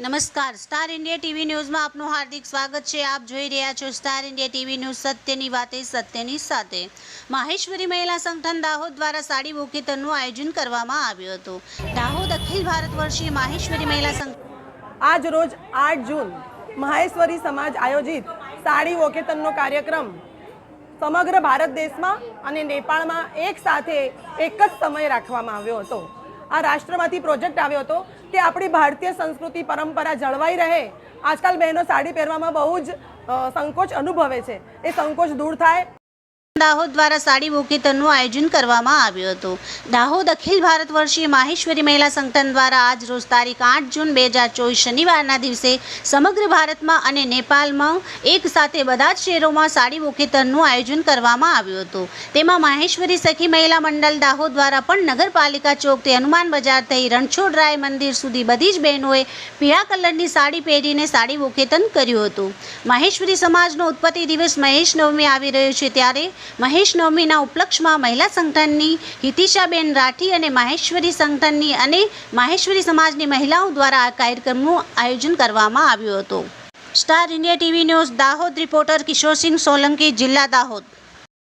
નમસ્કાર, star India TV ન્યૂઝમાં આપનું હાર્દિક સ્વાગત છે। આપ જોઈ રહ્યા છો સ્ટાર ઇન્ડિયા ટીવી ન્યૂઝ, સત્યની વાતે સત્યની સાથે। માહેશ્વરી મહિલા સંગઠન દાહોદ દ્વારા સાડી વોકેથોનનું આયોજન કરવામાં આવ્યું હતું। દાહોદ અખિલ ભારત વર્ષીય માહેશ્વરી મહિલા સંગઠન આજ રોજ 8 જૂન માહેશ્વરી સમાજ આયોજિત સાડી વોકેથોનનો કાર્યક્રમ સમગ્ર ભારત દેશમાં અને નેપાળમાં એક સાથે એક જ સમયે રાખવામાં આવ્યો હતો। આ રાષ્ટ્રમાંથી પ્રોજેક્ટ આવ્યો હતો કે આપણી ભારતીય સંસ્કૃતિ પરંપરા જળવાઈ રહે। આજકાલ બહેનો સાડી પહેરવામાં બહુ જ સંકોચ અનુભવે છે, એ સંકોચ દૂર થાય। દાહોદ દ્વારા સાડી વોકેથોનનું આયોજન કરવામાં આવ્યું હતું। દાહોદ અખિલ ભારત વર્ષીય માહેશ્વરી મહિલા સંગઠન દ્વારા આજ રોજ તારીખ 8 જૂન 2024 શનિવારના દિવસે સમગ્ર ભારતમાં અને નેપાળમાં એક સાથે બધા જ શહેરોમાં સાડી વોકેથોનનું આયોજન કરવામાં આવ્યું હતું। તેમાં માહેશ્વરી સખી મહિલા મંડળ દાહોદ દ્વારા પણ નગરપાલિકા ચોકથી હનુમાન બજાર થઈ રણછોડરાય મંદિર સુધી બધી જ બહેનોએ પીળા કલરની સાડી પહેરીને સાડી વોકેથોન કર્યું હતું। માહેશ્વરી સમાજનો ઉત્પત્તિ દિવસ મહેશ નવમી આવી રહ્યો છે, ત્યારે મહેશ નવમીના ઉપલક્ષમાં મહિલા સંગઠનની હિતિશાબેન રાઠી અને માહેશ્વરી સંગઠનની અને માહેશ્વરી સમાજની મહિલાઓ દ્વારા આ કાર્યક્રમનું આયોજન કરવામાં આવ્યું હતું। Star India TV news Dahod reporter Kishorsinh Solanki, જિલ્લા દાહોદ।